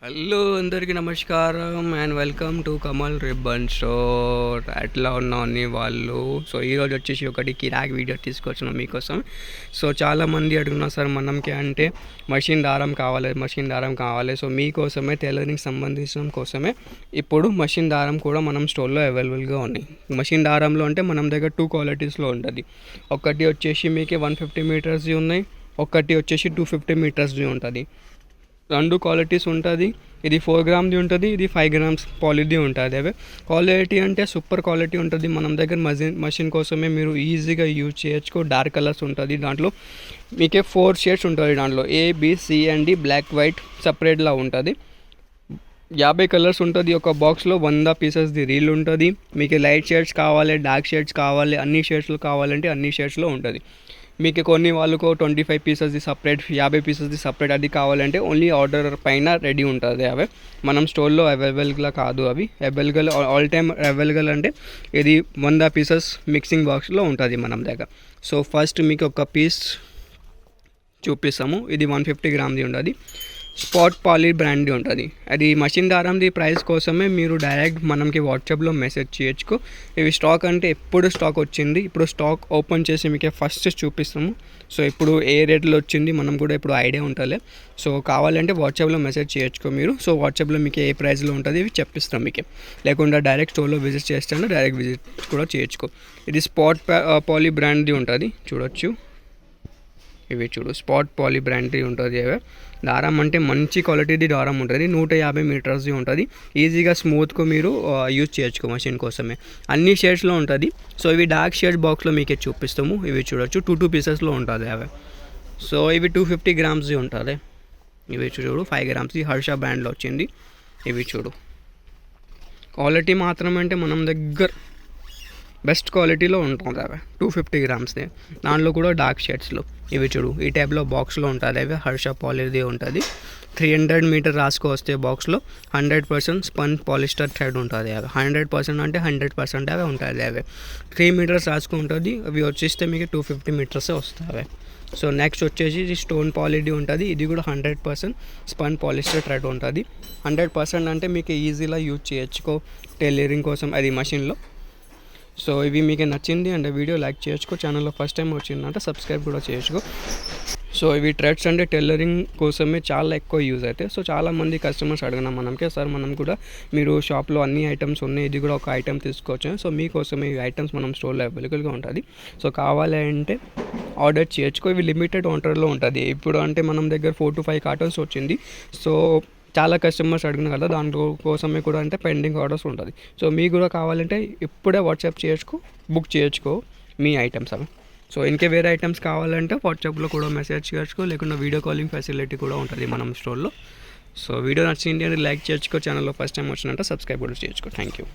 Hello అందరికీ నమస్కారం and welcome to Kamal ribbon store. ఎట్లా ఉన్నాను వాళ్ళు. సో ఈరోజు వచ్చేసి ఒకటి కిరాక్ వీడియో తీసుకొచ్చిన మీకోసం. సో చాలామంది అడుగుతున్నారు సార్ మనకి అంటే మషిన్ దారం కావాలి. సో మీకోసమే టైలరింగ్ సంబంధించిన కోసమే ఇప్పుడు మషిన్ దారం కూడా మనం స్టోర్లో అవైలబుల్గా ఉన్నాయి. మషిన్ దారంలో అంటే మనం దగ్గర 2 క్వాలిటీస్లో ఉంటుంది. ఒకటి వచ్చేసి మీకు 150 మీటర్స్ది ఉన్నాయి, ఒకటి వచ్చేసి 250 మీటర్స్ది ఉంటుంది. 2 క్వాలిటీస్ ఉంటుంది. ఇది 4 గ్రామ్ది ఉంటుంది, ఇది 5 గ్రామ్స్ పాలిది ఉంటుంది. అవే క్వాలిటీ అంటే సూపర్ క్వాలిటీ ఉంటుంది. మనం దగ్గర మషిన్ కోసమే మీరు ఈజీగా యూజ్ చేయొచ్చు. డార్క్ కలర్స్ ఉంటుంది, దాంట్లో మీకే 4 షేడ్స్ ఉంటుంది. దాంట్లో ABCD బ్లాక్ వైట్ సపరేట్లా ఉంటుంది. 50 కలర్స్ ఉంటుంది. ఒక బాక్స్లో 100 పీసెస్ది రీల్ ఉంటుంది. మీకు లైట్ షేడ్స్ కావాలి, డార్క్ షేడ్స్ కావాలి, అన్ని షేడ్స్లో కావాలంటే అన్ని షేడ్స్లో ఉంటుంది. మీకు కొన్ని వాళ్ళకు 25 పీసెస్ది సపరేట్, 50 పీసెస్ది సపరేట్ అది కావాలంటే ఓన్లీ ఆర్డర్ పైన రెడీ ఉంటుంది. అవి మనం స్టోర్లో అవైలబుల్గా కాదు. అవి అవైలబుల్ ఆల్ టైమ్ అవైలబుల్ అంటే ఇది 100 పీసెస్ మిక్సింగ్ బాక్స్లో ఉంటుంది మనం దగ్గర. సో ఫస్ట్ మీకు ఒక పీస్ చూపిస్తాము. ఇది 150 గ్రామ్ది ఉంటుంది. స్పాట్ పాలీ బ్రాండ్ది ఉంటుంది. అది మషిన్ దారంది ప్రైస్ కోసమే మీరు డైరెక్ట్ మనకి వాట్సాప్లో మెసేజ్ చేయొచ్చు. ఇవి స్టాక్ అంటే ఎప్పుడు స్టాక్ వచ్చింది, ఇప్పుడు స్టాక్ ఓపెన్ చేసి మీకు ఫస్ట్ చూపిస్తాము. సో ఇప్పుడు ఏ రేట్లో వచ్చింది మనం కూడా ఇప్పుడు ఐడియా ఉంటుంది. సో కావాలంటే వాట్సాప్లో మెసేజ్ చేయొచ్చు మీరు. సో వాట్సాప్లో మీకు ఏ ప్రైస్లో ఉంటుంది ఇవి చెప్పిస్తాం మీకు. లేకుండా డైరెక్ట్ స్టోర్లో విజిట్ చేస్తాను, డైరెక్ట్ విజిట్ కూడా చేయొచ్చు. ఇది స్పాట్ పాలీ బ్రాండ్ది ఉంటుంది, చూడొచ్చు. ఇవి చూడు, స్పాట్ పాలీ బ్రాండ్ది ఉంటుంది. అవే దారం అంటే మంచి క్వాలిటీది దారం ఉంటుంది. 150 మీటర్స్ది ఉంటుంది. ఈజీగా స్మూత్గా మీరు యూజ్ చేయొచ్చు మషిన్ కోసమే. అన్ని షేడ్స్లో ఉంటుంది. సో ఇవి డార్క్ షేడ్ బాక్స్లో మీకే చూపిస్తాము. ఇవి చూడొచ్చు, 2 పీసెస్లో ఉంటుంది అవే. సో ఇవి 250 గ్రామ్స్ది ఉంటుంది. ఇవి చూడు 5 గ్రామ్స్ది హర్ష బ్రాండ్లో వచ్చింది. ఇవి చూడు, క్వాలిటీ మాత్రం అంటే మనం దగ్గర బెస్ట్ క్వాలిటీలో ఉంటుంది. అవి 250 గ్రామ్స్ది, దాంట్లో కూడా డార్క్ షేడ్స్లో. ఇవి చూడు ఈ టైప్లో బాక్స్లో ఉంటుంది. అవి హర్ష పాలిది ఉంటుంది. 300 మీటర్ రాసుకో వస్తే బాక్స్లో 100% స్పన్ పాలిస్టర్ థ్రెడ్ ఉంటుంది. అవి 100% అంటే 100% అవే ఉంటుంది. అవి 3 మీటర్స్ రాసుకో ఉంటుంది. అవి వచ్చేస్తే మీకు 250 మీటర్సే వస్తాయి. సో నెక్స్ట్ వచ్చేసి ఇది స్టోన్ పాలిది ఉంటుంది. ఇది కూడా 100% స్పన్ పాలిస్టర్ థ్రెడ్ ఉంటుంది. 100% అంటే మీకు ఈజీగా యూజ్ చేయొచ్చు టైలరింగ్ కోసం అది మషిన్లో. సో ఇవి మీకు నచ్చింది అంటే వీడియో లైక్ చేయొచ్చు. ఛానల్లో ఫస్ట్ టైం వచ్చిందంటే సబ్స్క్రైబ్ కూడా చేయొచ్చు. సో ఇవి థ్రెడ్స్ అంటే టైలరింగ్ కోసమే చాలా ఎక్కువ యూజ్ అవుతాయి. సో చాలామంది కస్టమర్స్ అడిగినా మనకి, సార్ మనం కూడా మీరు షాప్లో అన్ని ఐటమ్స్ ఉన్నాయి, ఇది కూడా ఒక ఐటమ్ తీసుకోవచ్చు. సో మీకోసం ఈ ఐటమ్స్ మనం స్టోర్లో అవైలబుల్గా ఉంటుంది. సో కావాలి అంటే ఆర్డర్ చేయొచ్చు. ఇవి లిమిటెడ్ ఆర్డర్లో ఉంటుంది. ఇప్పుడు అంటే మనం దగ్గర 4 to 5 కార్టన్స్ వచ్చింది. సో చాలా కస్టమర్స్ అడిగిన కదా, దానికోసమే కూడా అంటే పెండింగ్ ఆర్డర్స్ ఉంటుంది. సో మీకు కూడా కావాలంటే ఇప్పుడే వాట్సాప్ చేయొచ్చు, బుక్ చేయొచ్చు మీ ఐటమ్స్ అవి. సో ఇంకే వేరే ఐటమ్స్ కావాలంటే వాట్సాప్లో కూడా మెసేజ్ చేయొచ్చు, లేకుండా వీడియో కాలింగ్ ఫెసిలిటీ కూడా ఉంటుంది మనం స్టోర్లో. సో వీడియో నచ్చింది అని లైక్ చేయొచ్చు. ఛానల్లో ఫస్ట్ టైం వచ్చినట్టు సబ్స్క్రైబ్ కూడా చేయొచ్చు. Thank you.